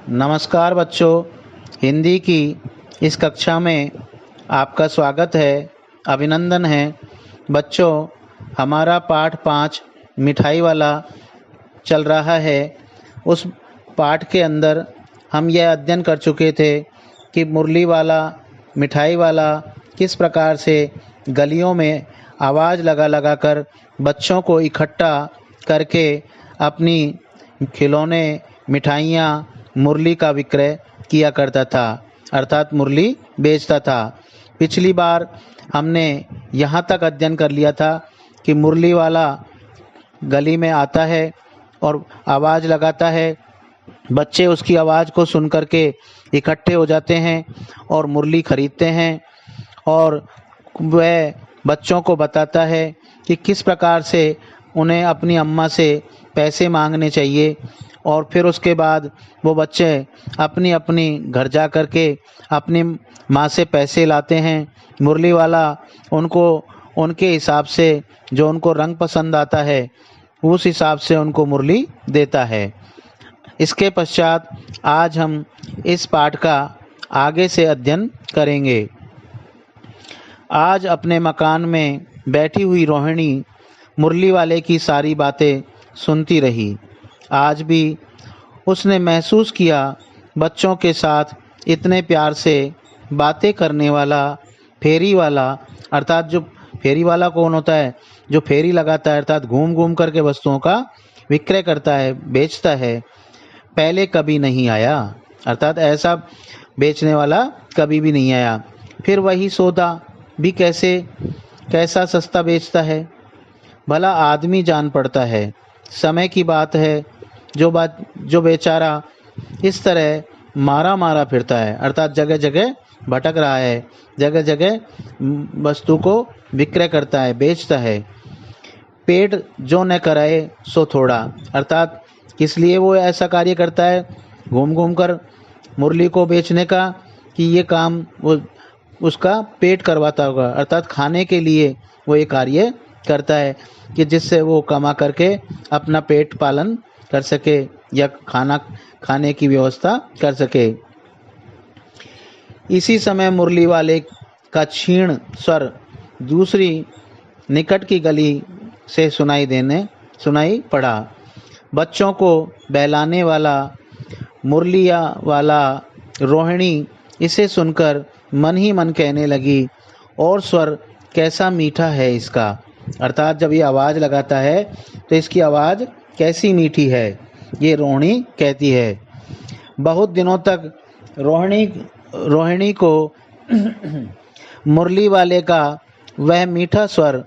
नमस्कार बच्चों, हिंदी की इस कक्षा में आपका स्वागत है, अभिनंदन है। बच्चों, हमारा पाठ 5 मिठाई वाला चल रहा है। उस पाठ के अंदर हम यह अध्ययन कर चुके थे कि मुरली वाला, मिठाई वाला किस प्रकार से गलियों में आवाज़ लगा लगा कर बच्चों को इकट्ठा करके अपनी खिलौने, मिठाइयाँ, मुरली का विक्रय किया करता था, अर्थात मुरली बेचता था। पिछली बार हमने यहाँ तक अध्ययन कर लिया था कि मुरली वाला गली में आता है और आवाज़ लगाता है। बच्चे उसकी आवाज़ को सुन कर के इकट्ठे हो जाते हैं और मुरली खरीदते हैं, और वह बच्चों को बताता है कि किस प्रकार से उन्हें अपनी अम्मा से पैसे मांगने चाहिए। और फिर उसके बाद वो बच्चे अपनी अपनी घर जा कर के अपनी माँ से पैसे लाते हैं। मुरली वाला उनको उनके हिसाब से, जो उनको रंग पसंद आता है, उस हिसाब से उनको मुरली देता है। इसके पश्चात आज हम इस पाठ का आगे से अध्ययन करेंगे। आज अपने मकान में बैठी हुई रोहिणी मुरली वाले की सारी बातें सुनती रही। आज भी उसने महसूस किया बच्चों के साथ इतने प्यार से बातें करने वाला फेरी वाला, अर्थात जो फेरी वाला कौन होता है, जो फेरी लगाता है, अर्थात घूम घूम करके वस्तुओं का विक्रय करता है, बेचता है, पहले कभी नहीं आया। अर्थात ऐसा बेचने वाला कभी भी नहीं आया। फिर वही सौदा भी कैसा सस्ता बेचता है, भला आदमी जान पड़ता है। समय की बात है, जो बेचारा इस तरह मारा मारा फिरता है, अर्थात जगह जगह भटक रहा है, जगह जगह वस्तु को विक्रय करता है, बेचता है। पेट जो न कराए सो थोड़ा, अर्थात किस लिए वो ऐसा कार्य करता है घूम घूम कर मुरली को बेचने का, कि ये काम वो उसका पेट करवाता होगा, अर्थात खाने के लिए वो ये कार्य करता है कि जिससे वो कमा करके अपना पेट पालन कर सके या खाना खाने की व्यवस्था कर सके। इसी समय मुरली वाले का क्षीण स्वर दूसरी निकट की गली से सुनाई पड़ा। बच्चों को बहलाने वाला मुरलिया वाला रोहिणी इसे सुनकर मन ही मन कहने लगी, और स्वर कैसा मीठा है इसका, अर्थात जब ये आवाज़ लगाता है तो इसकी आवाज़ कैसी मीठी है, ये रोहिणी कहती है। बहुत दिनों तक रोहिणी को मुरली वाले का वह मीठा स्वर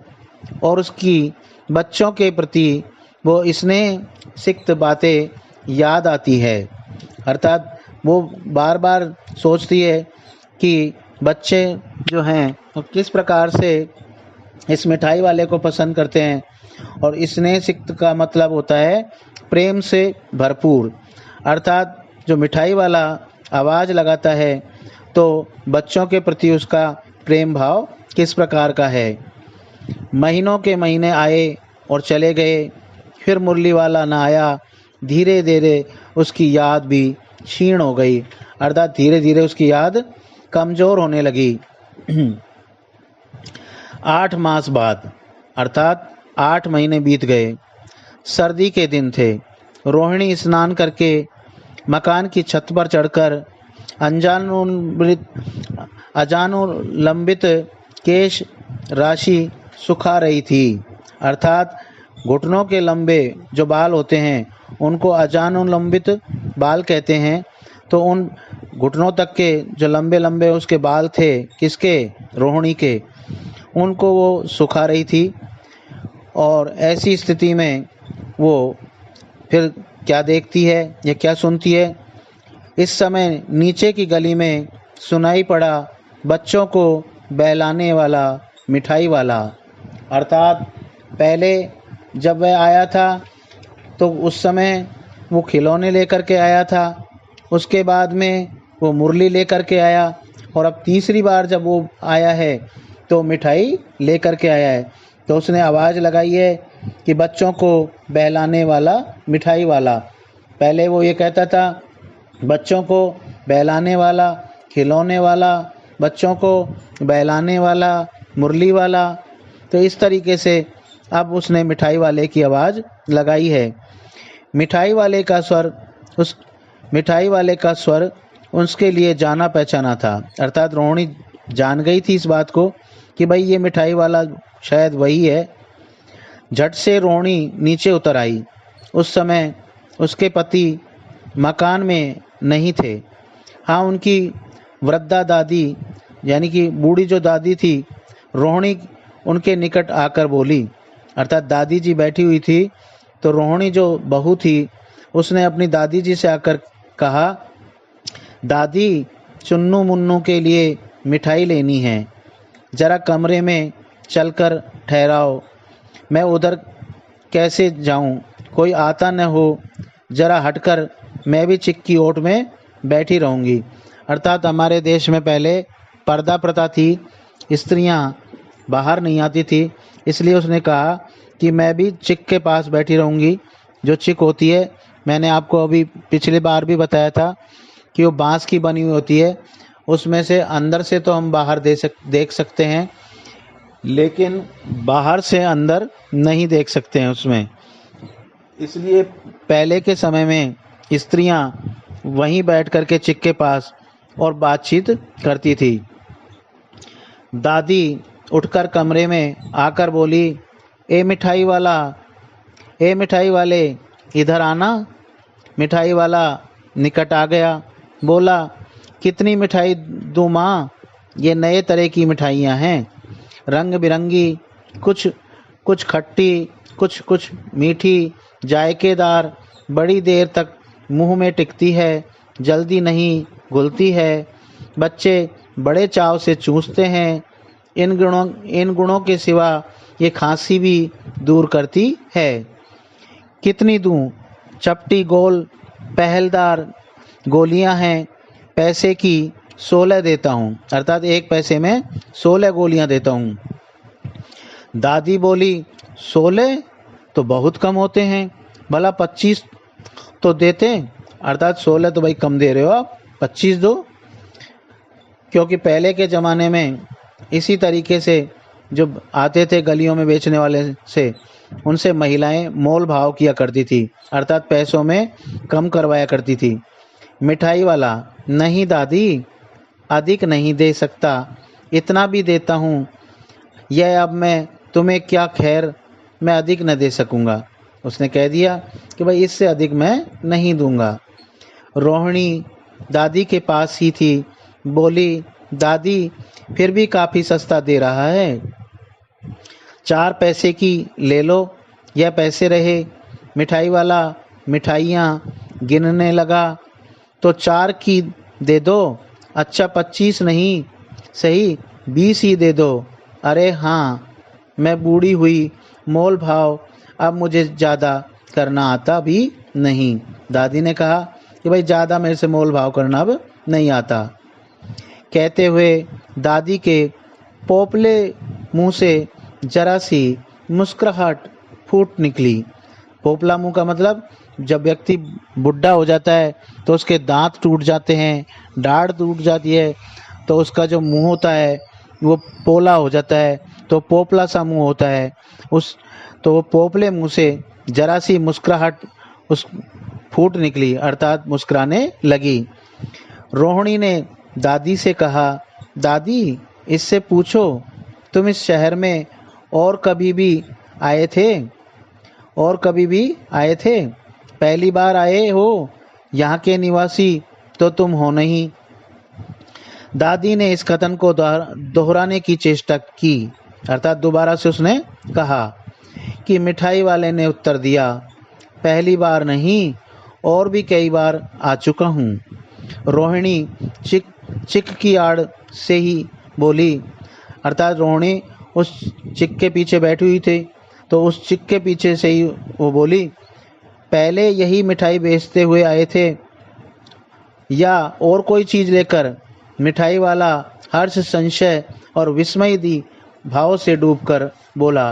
और उसकी बच्चों के प्रति वो स्नेह सिक्त बातें याद आती है, अर्थात वो बार बार सोचती है कि बच्चे जो हैं वो किस प्रकार से इस मिठाई वाले को पसंद करते हैं। और स्नेह सिक्त का मतलब होता है प्रेम से भरपूर, अर्थात जो मिठाई वाला आवाज़ लगाता है तो बच्चों के प्रति उसका प्रेम भाव किस प्रकार का है। महीनों के महीने आए और चले गए, फिर मुरली वाला ना आया। धीरे धीरे उसकी याद भी क्षीण हो गई, अर्थात धीरे धीरे उसकी याद कमज़ोर होने लगी। 8 मास बाद, अर्थात 8 महीने बीत गए। सर्दी के दिन थे। रोहिणी स्नान करके मकान की छत पर चढ़कर अजानुलंबित केश राशि सुखा रही थी, अर्थात घुटनों के लंबे जो बाल होते हैं उनको अजानुलंबित बाल कहते हैं। तो उन घुटनों तक के जो लंबे लंबे उसके बाल थे, किसके, रोहिणी के, उनको वो सुखा रही थी। और ऐसी स्थिति में वो फिर क्या देखती है या क्या सुनती है। इस समय नीचे की गली में सुनाई पड़ा बच्चों को बहलाने वाला मिठाई वाला, अर्थात पहले जब वह आया था तो उस समय वो खिलौने लेकर के आया था, उसके बाद में वो मुरली लेकर के आया, और अब तीसरी बार जब वो आया है तो मिठाई लेकर के आया है। तो उसने आवाज़ लगाई है कि बच्चों को बहलाने वाला मिठाई वाला। पहले वो ये कहता था बच्चों को बहलाने वाला, खिलौने वाला, बच्चों को बहलाने वाला, मुरली वाला। तो इस तरीके से अब उसने मिठाई वाले की आवाज़ लगाई है। मिठाई वाले का स्वर उस मिठाई वाले का स्वर उसके लिए जाना पहचाना था, अर्थात रोहिणी जान गई थी इस बात को कि भाई ये मिठाई वाला शायद वही है। झट से रोहिणी नीचे उतर आई। उस समय उसके पति मकान में नहीं थे। हाँ, उनकी वृद्धा दादी यानी कि बूढ़ी जो दादी थी, रोहिणी उनके निकट आकर बोली, अर्थात दादी जी बैठी हुई थी, तो रोहिणी जो बहू थी उसने अपनी दादी जी से आकर कहा, दादी चुन्नू मुन्नू के लिए मिठाई लेनी है, ज़रा कमरे में चलकर ठहराओ, मैं उधर कैसे जाऊं, कोई आता न हो, ज़रा हटकर मैं भी चिक्की ओट में बैठी रहूंगी। अर्थात हमारे देश में पहले पर्दा प्रथा थी, स्त्रियां बाहर नहीं आती थी, इसलिए उसने कहा कि मैं भी चिक के पास बैठी रहूंगी। जो चिक होती है, मैंने आपको अभी पिछली बार भी बताया था कि वो बांस की बनी हुई होती है, उसमें से अंदर से तो हम बाहर देख सकते हैं, लेकिन बाहर से अंदर नहीं देख सकते हैं उसमें। इसलिए पहले के समय में स्त्रियां वहीं बैठ कर के चिक के पास और बातचीत करती थी। दादी उठकर कमरे में आकर बोली, ए मिठाई वाला, ए मिठाई वाले, इधर आना। मिठाई वाला निकट आ गया, बोला, कितनी मिठाई दूँ माँ, ये नए तरह की मिठाइयाँ हैं, रंग बिरंगी, कुछ कुछ खट्टी, कुछ कुछ मीठी, जायकेदार, बड़ी देर तक मुंह में टिकती है, जल्दी नहीं घुलती है, बच्चे बड़े चाव से चूसते हैं, इन गुणों के सिवा ये खांसी भी दूर करती है। कितनी दूँ, चपटी गोल पहलदार गोलियां हैं, पैसे की 16 देता हूँ, अर्थात 1 पैसे में 16 गोलियां देता हूँ। दादी बोली, 16 तो बहुत कम होते हैं, भला 25 तो देते, अर्थात 16 तो भाई कम दे रहे हो आप, 25 दो। क्योंकि पहले के ज़माने में इसी तरीके से जो आते थे गलियों में बेचने वाले से, उनसे महिलाएं मोल भाव किया करती थी, अर्थात पैसों में कम करवाया करती थी। मिठाई वाला, नहीं दादी, अधिक नहीं दे सकता, इतना भी देता हूँ, यह अब मैं तुम्हें क्या खैर, मैं अधिक न दे सकूँगा। उसने कह दिया कि भाई इससे अधिक मैं नहीं दूंगा। रोहिणी दादी के पास ही थी, बोली, दादी फिर भी काफ़ी सस्ता दे रहा है, 4 पैसे की ले लो, यह पैसे रहे। मिठाई वाला मिठाइयाँ गिनने लगा, तो 4 की दे दो, अच्छा 25 नहीं, सही 20 ही दे दो। अरे हाँ, मैं बूढ़ी हुई, मोल भाव अब मुझे ज़्यादा करना आता भी नहीं। दादी ने कहा कि भाई ज़्यादा मेरे से मोल भाव करना अब नहीं आता। कहते हुए दादी के पोपले मुंह से जरा सी मुस्कुराहट फूट निकली। पोपला मुंह का मतलब जब व्यक्ति बुढ़ा हो जाता है तो उसके दांत टूट जाते हैं, दाढ़ टूट जाती है, तो उसका जो मुंह होता है वो पोला हो जाता है, तो पोपला सा मुंह होता है। तो वो पोपले मुंह से जरा सी मुस्कुराहट उस फूट निकली, अर्थात मुस्कुराने लगी। रोहिणी ने दादी से कहा, दादी इससे पूछो, तुम इस शहर में और कभी भी आए थे? और कभी भी आए थे? पहली बार आए हो? यहाँ के निवासी तो तुम हो नहीं। दादी ने इस कथन को दोहराने की चेष्टा की, अर्थात दोबारा से उसने कहा कि मिठाई वाले ने उत्तर दिया, पहली बार नहीं, और भी कई बार आ चुका हूँ। रोहिणी चिक की आड़ से ही बोली, अर्थात रोहिणी उस चिक के पीछे बैठी हुई थी, तो उस चिक के पीछे से ही वो बोली, पहले यही मिठाई बेचते हुए आए थे या और कोई चीज़ लेकर? मिठाई वाला हर्ष, संशय और विस्मय दी भाव से डूबकर बोला,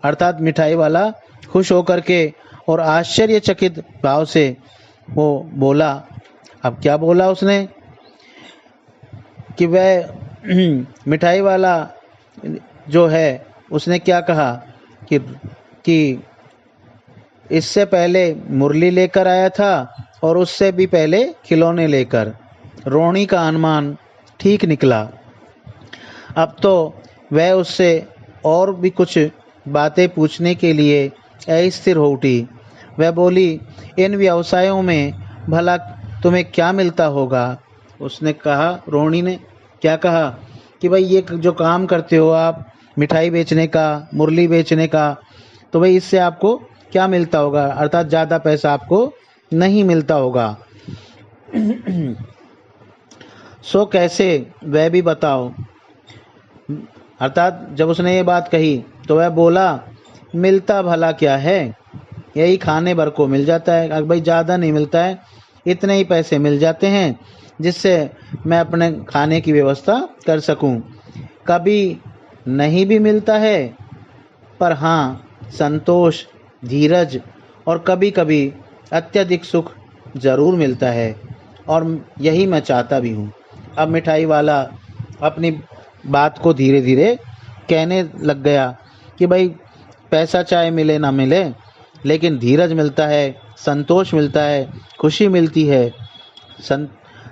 अर्थात मिठाई वाला खुश होकर के और आश्चर्यचकित भाव से वो बोला, अब क्या बोला उसने कि वह मिठाई वाला जो है उसने क्या कहा कि इससे पहले मुरली लेकर आया था और उससे भी पहले खिलौने लेकर। रोणी का अनुमान ठीक निकला। अब तो वह उससे और भी कुछ बातें पूछने के लिए अस्थिर हो उठी। वह बोली, इन व्यवसायों में भला तुम्हें क्या मिलता होगा? उसने कहा, रोहिणी ने क्या कहा कि भाई ये जो काम करते हो आप मिठाई बेचने का, मुरली बेचने का, तो भाई इससे आपको क्या मिलता होगा? अर्थात ज़्यादा पैसा आपको नहीं मिलता होगा। सो कैसे, वह भी बताओ। अर्थात जब उसने ये बात कही तो वह बोला, मिलता भला क्या है, यही खाने भर को मिल जाता है। अगर भाई ज़्यादा नहीं मिलता है, इतने ही पैसे मिल जाते हैं जिससे मैं अपने खाने की व्यवस्था कर सकूं। कभी नहीं भी मिलता है, पर हाँ संतोष, धीरज और कभी कभी अत्यधिक सुख जरूर मिलता है, और यही मैं चाहता भी हूँ। अब मिठाई वाला अपनी बात को धीरे धीरे कहने लग गया कि भाई पैसा चाहे मिले ना मिले, लेकिन धीरज मिलता है, संतोष मिलता है, खुशी मिलती है।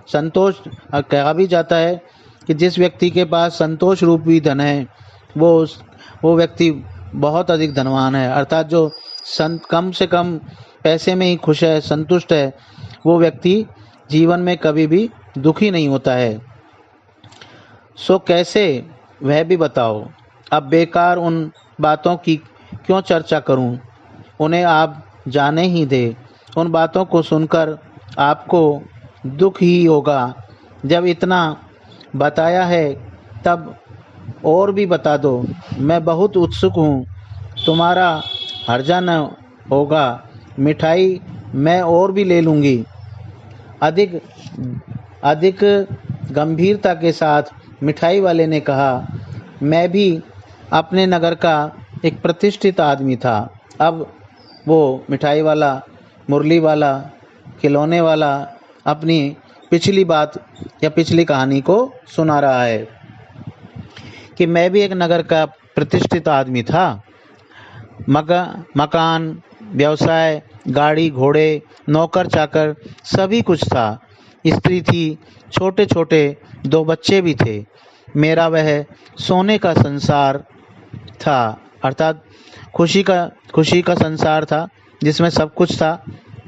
संतोष कहा भी जाता है कि जिस व्यक्ति के पास संतोष रूपी धन है वो व्यक्ति बहुत अधिक धनवान है। अर्थात जो कम से कम पैसे में ही खुश है, संतुष्ट है, वो व्यक्ति जीवन में कभी भी दुखी नहीं होता है। सो कैसे, वह भी बताओ। अब बेकार उन बातों की क्यों चर्चा करूं, उन्हें आप जाने ही दे। उन बातों को सुनकर आपको दुख ही होगा। जब इतना बताया है तब और भी बता दो। मैं बहुत उत्सुक हूँ, तुम्हारा हर्जा न होगा। मिठाई मैं और भी ले लूँगी। अधिक गंभीरता के साथ मिठाई वाले ने कहा, मैं भी अपने नगर का एक प्रतिष्ठित आदमी था। अब वो मिठाई वाला, मुरली वाला, खिलौने वाला अपनी पिछली बात या पिछली कहानी को सुना रहा है कि मैं भी एक नगर का प्रतिष्ठित आदमी था। मकान, व्यवसाय, गाड़ी घोड़े, नौकर चाकर सभी कुछ था। स्त्री थी, छोटे छोटे 2 बच्चे भी थे। मेरा वह सोने का संसार था, अर्थात खुशी का संसार था जिसमें सब कुछ था।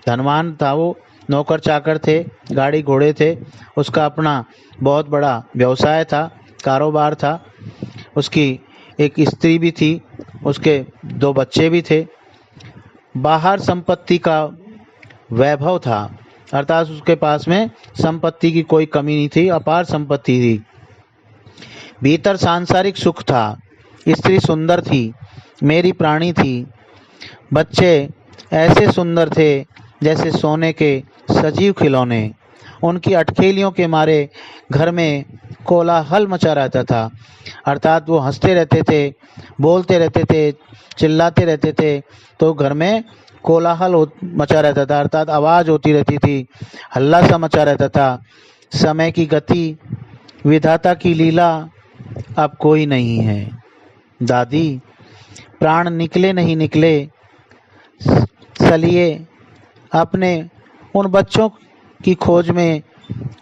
धनवान था वो, नौकर चाकर थे, गाड़ी घोड़े थे, उसका अपना बहुत बड़ा व्यवसाय था, कारोबार था, उसकी एक स्त्री भी थी, उसके 2 बच्चे भी थे। बाहर संपत्ति का वैभव था, अर्थात उसके पास में संपत्ति की कोई कमी नहीं थी, अपार संपत्ति थी। भीतर सांसारिक सुख था। स्त्री सुंदर थी, मेरी प्राणी थी। बच्चे ऐसे सुंदर थे जैसे सोने के सजीव खिलौने। उनकी अटखेलियों के मारे घर में कोलाहल मचा रहता था, अर्थात वो हंसते रहते थे, बोलते रहते थे, चिल्लाते रहते थे, तो घर में कोलाहल मचा रहता था, अर्थात आवाज़ होती रहती थी, हल्ला सा मचा रहता था। समय की गति, विधाता की लीला अब कोई नहीं है। दादी, प्राण निकले नहीं निकले, चलिए अपने उन बच्चों की खोज में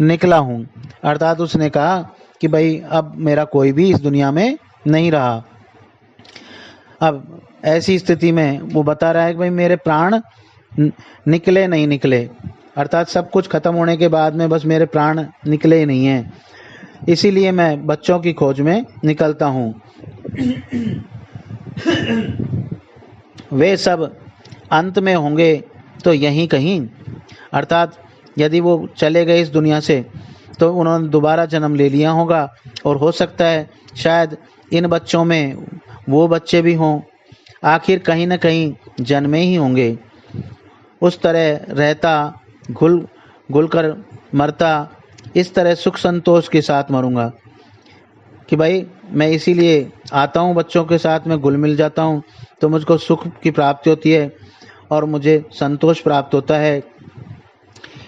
निकला हूँ। अर्थात उसने कहा कि भाई अब मेरा कोई भी इस दुनिया में नहीं रहा। अब ऐसी स्थिति में वो बता रहा है कि भाई मेरे प्राण निकले नहीं निकले, अर्थात सब कुछ खत्म होने के बाद में बस मेरे प्राण निकले ही नहीं हैं, इसीलिए मैं बच्चों की खोज में निकलता हूँ। वे सब अंत में होंगे तो यहीं कहीं, अर्थात यदि वो चले गए इस दुनिया से तो उन्होंने दोबारा जन्म ले लिया होगा, और हो सकता है शायद इन बच्चों में वो बच्चे भी हों, आखिर कहीं न कहीं जन्मे ही होंगे। उस तरह रहता, घुल कर मरता, इस तरह सुख संतोष के साथ मरूंगा कि भाई मैं इसीलिए आता हूँ, बच्चों के साथ में घुल मिल जाता हूँ तो मुझको सुख की प्राप्ति होती है और मुझे संतोष प्राप्त होता है।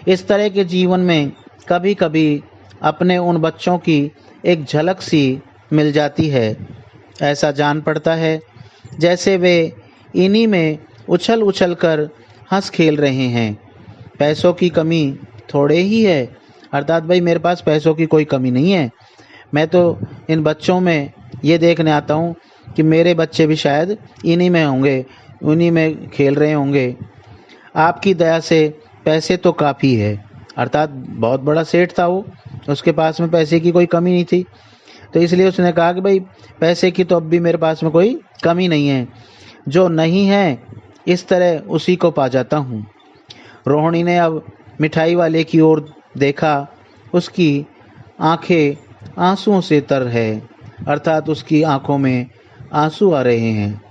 इस तरह के जीवन में कभी कभी अपने उन बच्चों की एक झलक सी मिल जाती है। ऐसा जान पड़ता है जैसे वे इन्हीं में उछल उछल कर हंस खेल रहे हैं। पैसों की कमी थोड़े ही है, अर्थात भाई मेरे पास पैसों की कोई कमी नहीं है। मैं तो इन बच्चों में ये देखने आता हूँ कि मेरे बच्चे भी शायद इन्हीं में होंगे, उन्हीं में खेल रहे होंगे। आपकी दया से पैसे तो काफ़ी है, अर्थात बहुत बड़ा सेठ था वो, उसके पास में पैसे की कोई कमी नहीं थी। तो इसलिए उसने कहा कि भाई पैसे की तो अब भी मेरे पास में कोई कमी नहीं है, जो नहीं है इस तरह उसी को पा जाता हूँ। रोहिणी ने अब मिठाई वाले की ओर देखा। उसकी आंखें आंसुओं से तर है, अर्थात उसकी आंखों में आंसू आ रहे हैं,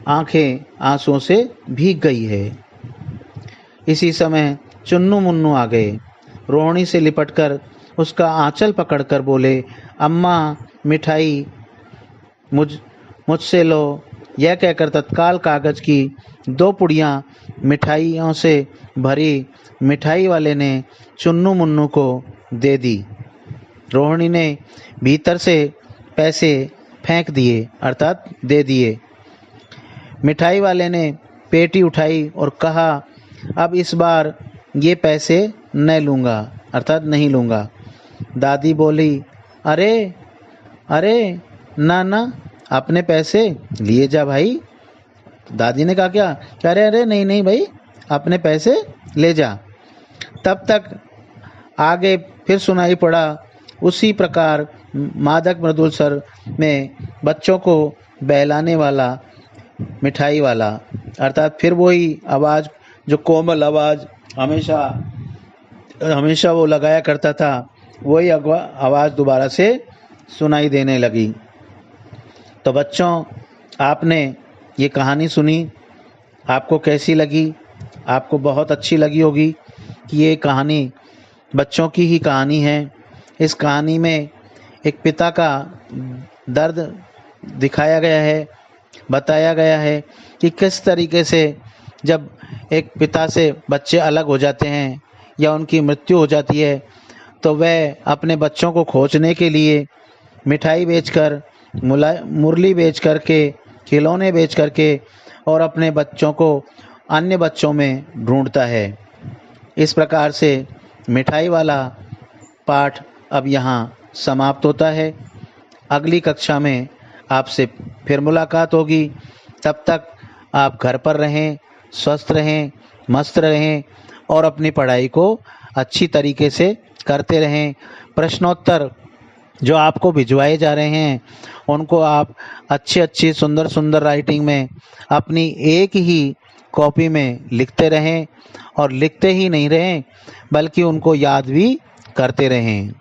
आंखें आंसुओं से भीग गई है। इसी समय चुन्नू मुन्नू आ गए। रोहिणी से लिपटकर उसका आंचल पकड़कर बोले, अम्मा मिठाई मुझसे लो। यह कहकर तत्काल कागज की 2 पुड़ियाँ मिठाइयों से भरी मिठाई वाले ने चुन्नू मुन्नू को दे दी। रोहिणी ने भीतर से पैसे फेंक दिए, अर्थात दे दिए। मिठाई वाले ने पेटी उठाई और कहा, अब इस बार ये पैसे न लूँगा, अर्थात नहीं लूँगा। दादी बोली, अरे अरे ना ना, अपने पैसे लिए जा भाई। दादी ने कहा, क्या? अरे अरे नहीं नहीं भाई, अपने पैसे ले जा। तब तक आगे फिर सुनाई पड़ा उसी प्रकार मादक मृदुल स्वर में बच्चों को बहलाने वाला मिठाई वाला, अर्थात फिर वही आवाज़, जो कोमल आवाज़ हमेशा हमेशा वो लगाया करता था, वही आवाज़ दोबारा से सुनाई देने लगी। तो बच्चों, आपने ये कहानी सुनी, आपको कैसी लगी? आपको बहुत अच्छी लगी होगी कि ये कहानी बच्चों की ही कहानी है। इस कहानी में एक पिता का दर्द दिखाया गया है, बताया गया है कि किस तरीके से जब एक पिता से बच्चे अलग हो जाते हैं या उनकी मृत्यु हो जाती है, तो वह अपने बच्चों को खोजने के लिए मिठाई बेचकर, मुरली बेच करके, खिलौने बेच करके और अपने बच्चों को अन्य बच्चों में ढूंढता है। इस प्रकार से मिठाई वाला पाठ अब यहाँ समाप्त होता है। अगली कक्षा में आपसे फिर मुलाकात होगी। तब तक आप घर पर रहें, स्वस्थ रहें, मस्त रहें और अपनी पढ़ाई को अच्छी तरीके से करते रहें। प्रश्नोत्तर जो आपको भिजवाए जा रहे हैं उनको आप अच्छी सुंदर सुंदर राइटिंग में अपनी एक ही कॉपी में लिखते रहें, और लिखते ही नहीं रहें बल्कि उनको याद भी करते रहें।